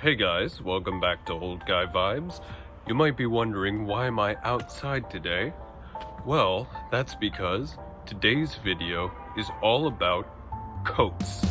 Hey guys, welcome back to Old Guy Vibes. You might be wondering, why am I outside today? Well, that's because today's video is all about coats.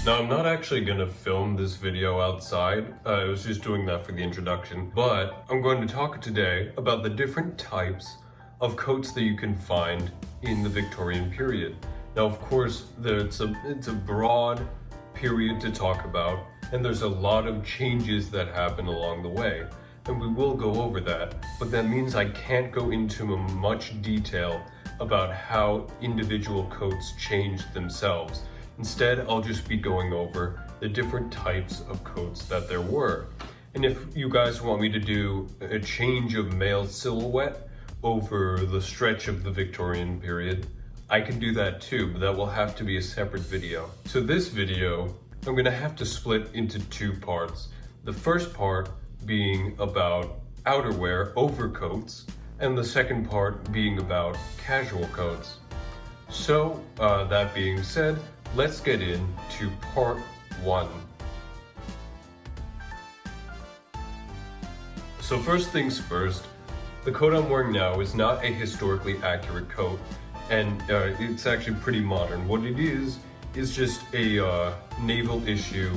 Now, I'm not actually going to film this video outside. I was just doing that for the introduction. But I'm going to talk today about the different types of coats that you can find in the Victorian period. Now, of course, it's a broad period to talk about, and there's a lot of changes that happen along the way. And we will go over that, but that means I can't go into much detail about how individual coats changed themselves. Instead, I'll just be going over the different types of coats that there were. And if you guys want me to do a change of male silhouette over the stretch of the Victorian period, I can do that too, but that will have to be a separate video. So this video, I'm gonna have to split into two parts. The first part being about outerwear, overcoats, and the second part being about casual coats. So, that being said, let's get into part one. So first things first, the coat I'm wearing now is not a historically accurate coat, and it's actually pretty modern. What it is just a naval issue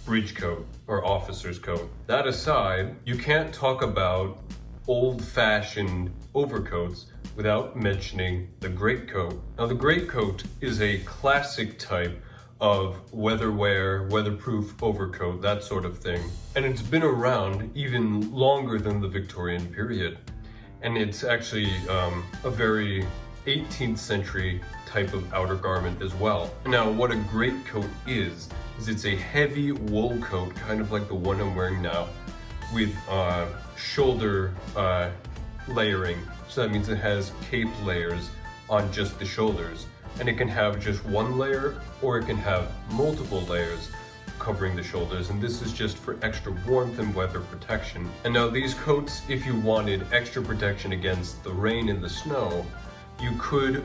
bridge coat or officer's coat. That aside, you can't talk about old-fashioned overcoats without mentioning the greatcoat. Now, the greatcoat is a classic type of weatherwear, weatherproof overcoat, that sort of thing. And it's been around even longer than the Victorian period. And it's actually a very 18th century type of outer garment as well. Now, what a greatcoat is it's a heavy wool coat, kind of like the one I'm wearing now, with shoulder layering. So that means it has cape layers on just the shoulders, and it can have just one layer or it can have multiple layers covering the shoulders, and this is just for extra warmth and weather protection. And now these coats, if you wanted extra protection against the rain and the snow, you could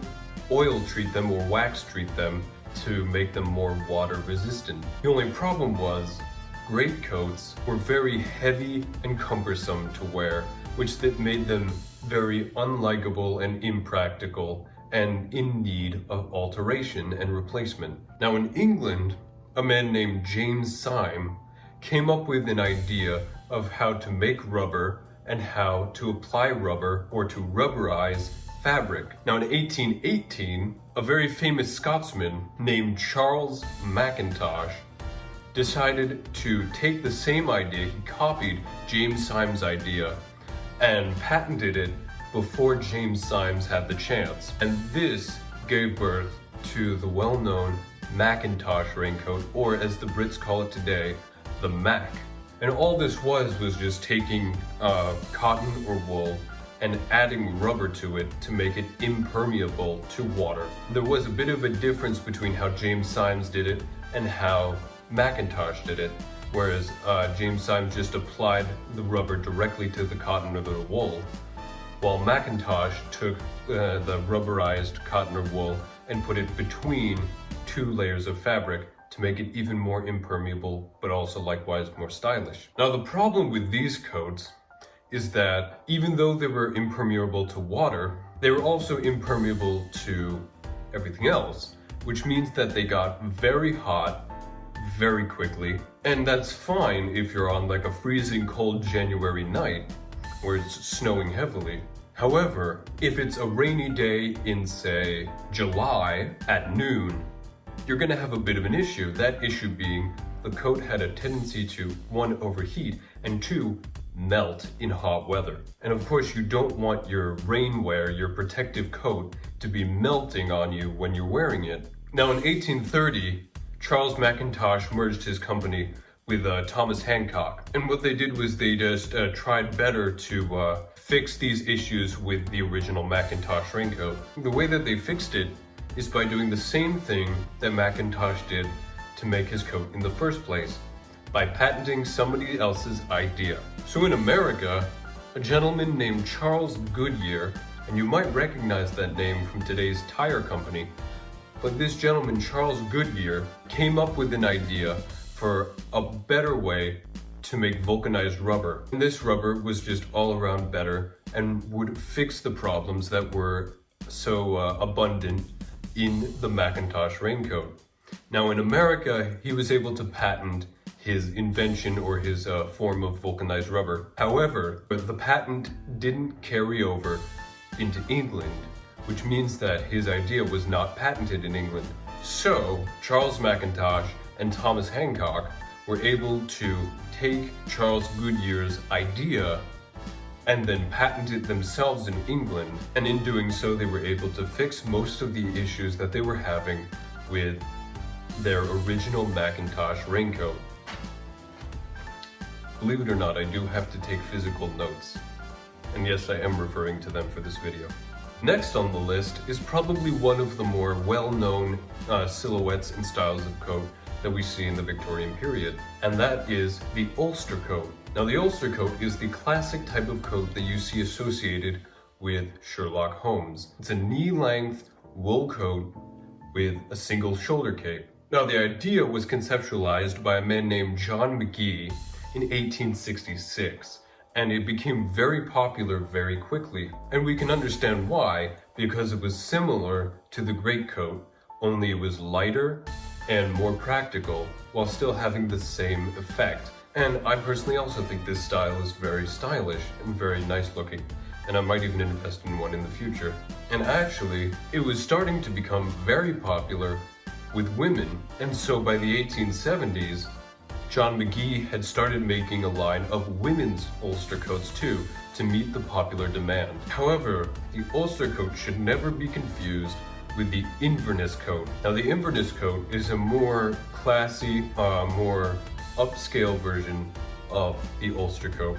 oil treat them or wax treat them to make them more water resistant. The only problem was greatcoats were very heavy and cumbersome to wear, which that made them very unlikable and impractical and in need of alteration and replacement. Now, in England, a man named James Syme came up with an idea of how to make rubber and how to apply rubber or to rubberize fabric. Now, in 1818, a very famous Scotsman named Charles Mackintosh decided to take the same idea. He copied James Syme's idea and patented it before James Symes had the chance. And this gave birth to the well-known Mackintosh raincoat, or as the Brits call it today, the Mac. And all this was just taking cotton or wool and adding rubber to it to make it impermeable to water. There was a bit of a difference between how James Symes did it and how Mackintosh did it, whereas James Symes just applied the rubber directly to the cotton or the wool, while Mackintosh took the rubberized cotton or wool and put it between two layers of fabric to make it even more impermeable, but also likewise more stylish. Now, the problem with these coats is that even though they were impermeable to water, they were also impermeable to everything else, which means that they got very hot very quickly. And that's fine if you're on like a freezing cold January night where it's snowing heavily. However, if it's a rainy day in, say, July at noon, you're gonna have a bit of an issue. That issue being the coat had a tendency to, one, overheat, and two, melt in hot weather. And of course, you don't want your rainwear, your protective coat, to be melting on you when you're wearing it. Now, in 1830, Charles Mackintosh merged his company with Thomas Hancock. And what they did was they just tried better to fix these issues with the original Mackintosh raincoat. The way that they fixed it is by doing the same thing that Mackintosh did to make his coat in the first place, by patenting somebody else's idea. So in America, a gentleman named Charles Goodyear, and you might recognize that name from today's tire company. But this gentleman, Charles Goodyear, came up with an idea for a better way to make vulcanized rubber. And this rubber was just all around better and would fix the problems that were so abundant in the Macintosh raincoat. Now in America, he was able to patent his invention or his form of vulcanized rubber. However, the patent didn't carry over into England, which means that his idea was not patented in England. So Charles Macintosh and Thomas Hancock were able to take Charles Goodyear's idea and then patent it themselves in England, and in doing so they were able to fix most of the issues that they were having with their original Macintosh raincoat. Believe it or not, I do have to take physical notes, and yes, I am referring to them for this video. Next on the list is probably one of the more well-known silhouettes and styles of coat that we see in the Victorian period, and that is the Ulster coat. Now the Ulster coat is the classic type of coat that you see associated with Sherlock Holmes. It's a knee-length wool coat with a single shoulder cape. Now the idea was conceptualized by a man named John McGee in 1866. And it became very popular very quickly. And we can understand why, because it was similar to the greatcoat, only it was lighter and more practical while still having the same effect. And I personally also think this style is very stylish and very nice looking, and I might even invest in one in the future. And actually, it was starting to become very popular with women, and so by the 1870s, John McGee had started making a line of women's Ulster coats too, to meet the popular demand. However, the Ulster coat should never be confused with the Inverness coat. Now the Inverness coat is a more classy, more upscale version of the Ulster coat.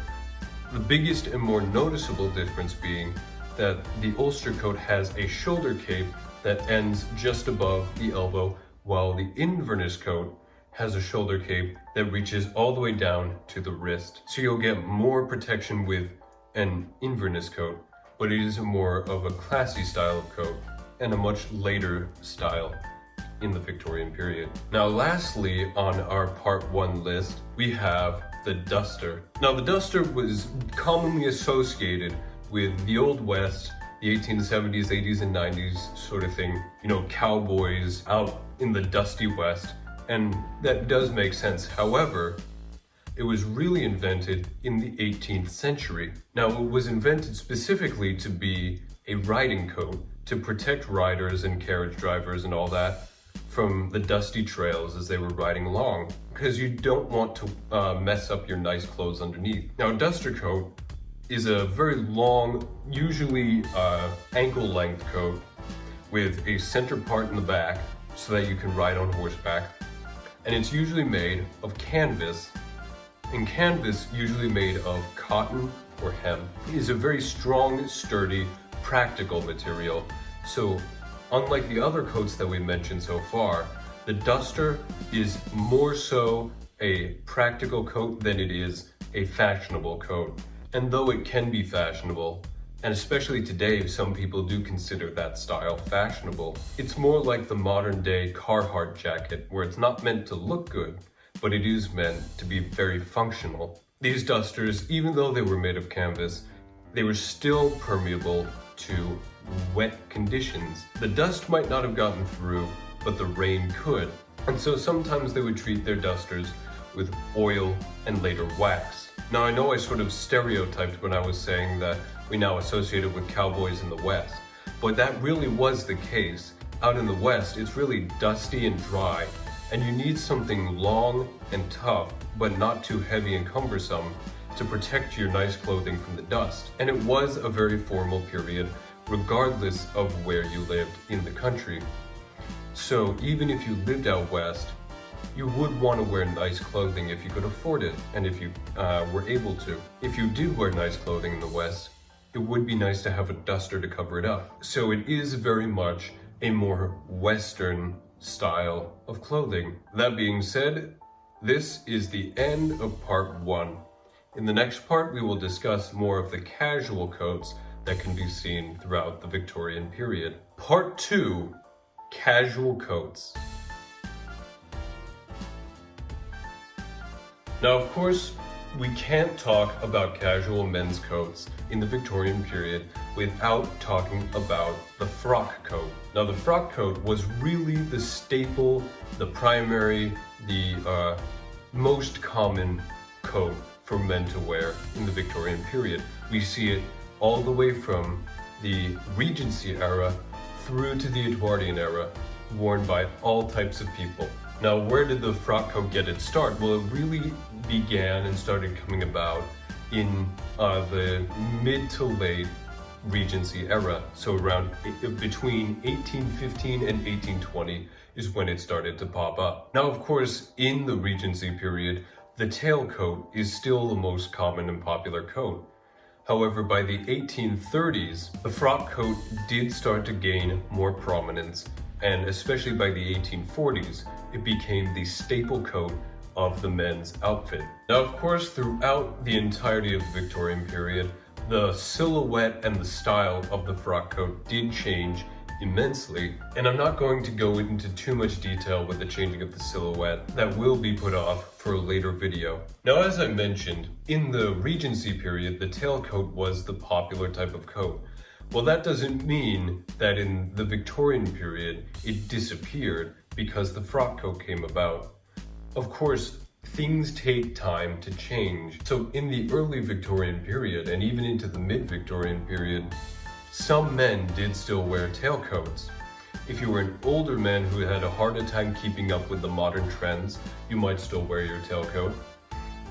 The biggest and more noticeable difference being that the Ulster coat has a shoulder cape that ends just above the elbow, while the Inverness coat has a shoulder cape that reaches all the way down to the wrist. So you'll get more protection with an Inverness coat, but it is more of a classy style of coat and a much later style in the Victorian period. Now lastly on our part 1 list, we have the duster. Now the duster was commonly associated with the Old West, the 1870s, 80s, and 90s sort of thing. You know, cowboys out in the dusty West. And that does make sense. However, it was really invented in the 18th century. Now, it was invented specifically to be a riding coat to protect riders and carriage drivers and all that from the dusty trails as they were riding along, because you don't want to mess up your nice clothes underneath. Now, a duster coat is a very long, usually ankle-length coat with a center part in the back so that you can ride on horseback. And it's usually made of canvas, and canvas, usually made of cotton or hemp, is a very strong, sturdy, practical material. So unlike the other coats that we mentioned so far, the duster is more so a practical coat than it is a fashionable coat. And though it can be fashionable, and especially today, some people do consider that style fashionable, it's more like the modern day Carhartt jacket, where it's not meant to look good, but it is meant to be very functional. These dusters, even though they were made of canvas, they were still permeable to wet conditions. The dust might not have gotten through, but the rain could. And so sometimes they would treat their dusters with oil and later wax. Now I know I sort of stereotyped when I was saying that we now associate it with cowboys in the West, but that really was the case. Out in the West, it's really dusty and dry, and you need something long and tough, but not too heavy and cumbersome to protect your nice clothing from the dust. And it was a very formal period, regardless of where you lived in the country. So even if you lived out West, you would want to wear nice clothing if you could afford it, and if you were able to. If you did wear nice clothing in the West, it would be nice to have a duster to cover it up. So it is very much a more Western style of clothing. That being said, this is the end of part 1. In the next part, we will discuss more of the casual coats that can be seen throughout the Victorian period. Part 2, casual coats. Now, of course, we can't talk about casual men's coats in the Victorian period without talking about the frock coat. Now, the frock coat was really the staple, the primary, the most common coat for men to wear in the Victorian period. We see it all the way from the Regency era through to the Edwardian era, worn by all types of people. Now, where did the frock coat get its start? Well, it really began and started coming about in the mid to late Regency era. So around between 1815 and 1820 is when it started to pop up. Now, of course, in the Regency period, the tailcoat is still the most common and popular coat. However, by the 1830s, the frock coat did start to gain more prominence, and especially by the 1840s, it became the staple coat of the men's outfit. Now, of course, throughout the entirety of the Victorian period, the silhouette and the style of the frock coat did change immensely, and I'm not going to go into too much detail with the changing of the silhouette. That will be put off for a later video. Now, as I mentioned, in the Regency period, the tailcoat was the popular type of coat. Well, that doesn't mean that in the Victorian period it disappeared because the frock coat came about. Of course, things take time to change. So in the early Victorian period and even into the mid-Victorian period, some men did still wear tailcoats. If you were an older man who had a harder time keeping up with the modern trends, you might still wear your tailcoat.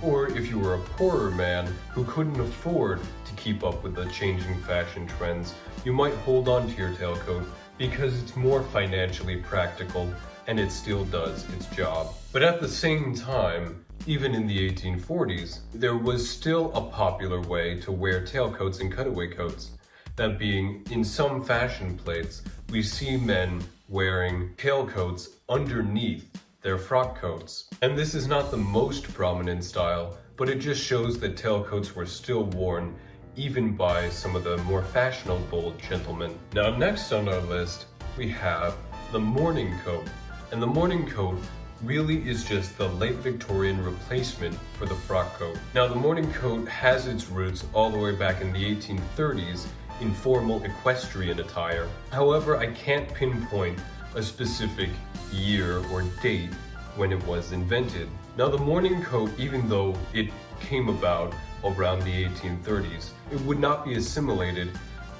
Or if you were a poorer man who couldn't afford to keep up with the changing fashion trends, you might hold on to your tailcoat because it's more financially practical and it still does its job. But at the same time, even in the 1840s, there was still a popular way to wear tailcoats and cutaway coats. That being, in some fashion plates, we see men wearing tailcoats underneath their frock coats. And this is not the most prominent style, but it just shows that tailcoats were still worn even by some of the more fashionable gentlemen. Now, next on our list, we have the morning coat. And the morning coat really is just the late Victorian replacement for the frock coat. Now, the morning coat has its roots all the way back in the 1830s in formal equestrian attire. However, I can't pinpoint a specific year or date when it was invented. Now, the morning coat, even though it came about around the 1830s, it would not be assimilated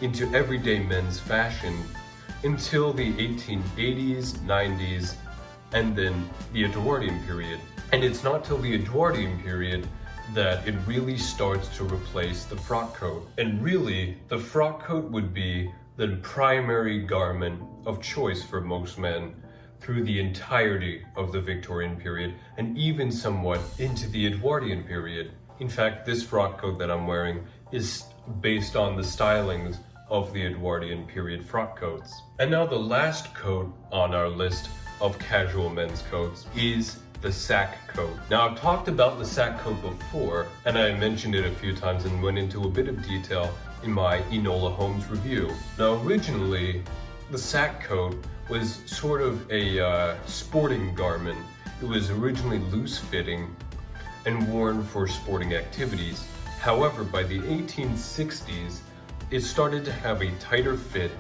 into everyday men's fashion until the 1880s, 90s, and then the Edwardian period. And it's not till the Edwardian period that it really starts to replace the frock coat. And really, the frock coat would be the primary garment of choice for most men through the entirety of the Victorian period and even somewhat into the Edwardian period. In fact, this frock coat that I'm wearing is based on the stylings of the Edwardian period frock coats. And now the last coat on our list of casual men's coats is the sack coat. Now, I've talked about the sack coat before, and I mentioned it a few times and went into a bit of detail in my Enola Holmes review. Now, originally, the sack coat was sort of a sporting garment. It was originally loose-fitting and worn for sporting activities. However, by the 1860s, it started to have a tighter fit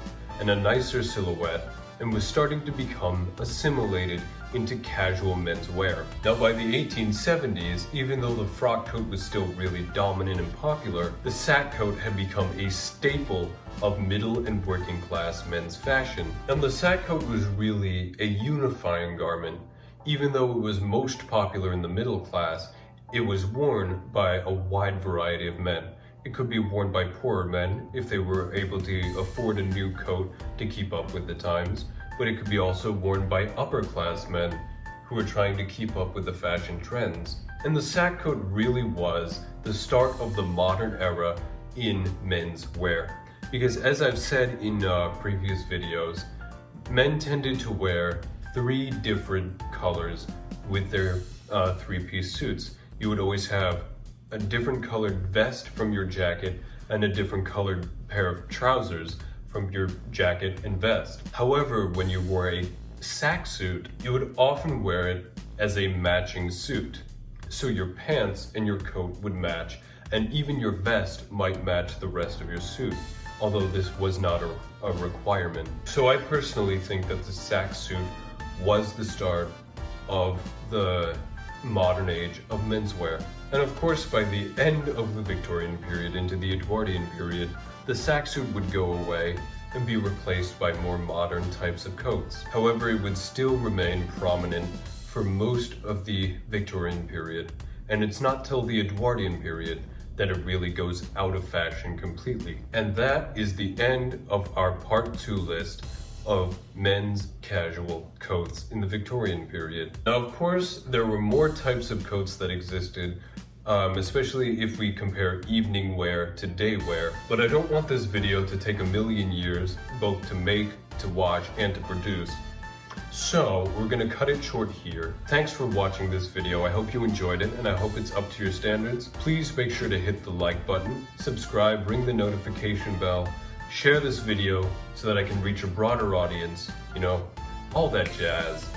and a nicer silhouette and was starting to become assimilated into casual men's wear. Now, by the 1870s, even though the frock coat was still really dominant and popular, the sack coat had become a staple of middle and working class men's fashion. And the sack coat was really a unifying garment. Even though it was most popular in the middle class, it was worn by a wide variety of men. It could be worn by poorer men if they were able to afford a new coat to keep up with the times, but it could be also worn by upper class men who were trying to keep up with the fashion trends. And the sack coat really was the start of the modern era in men's wear. Because as I've said in previous videos, men tended to wear 3 different colors with their 3-piece suits. You would always have a different colored vest from your jacket and a different colored pair of trousers from your jacket and vest. However, when you wore a sack suit, you would often wear it as a matching suit. So your pants and your coat would match, and even your vest might match the rest of your suit, although this was not a requirement. So I personally think that the sack suit was the start of the modern age of menswear. And of course, by the end of the Victorian period into the Edwardian period, the sack suit would go away and be replaced by more modern types of coats. However, it would still remain prominent for most of the Victorian period, and it's not till the Edwardian period that it really goes out of fashion completely. And that is the end of our part 2 list of men's casual coats in the Victorian period. Now, of course, there were more types of coats that existed, especially if we compare evening wear to day wear. But I don't want this video to take a million years, both to make, to watch, and to produce. So we're gonna cut it short here. Thanks for watching this video. I hope you enjoyed it, and I hope it's up to your standards. Please make sure to hit the like button, subscribe, ring the notification bell, share this video so that I can reach a broader audience, you know, all that jazz.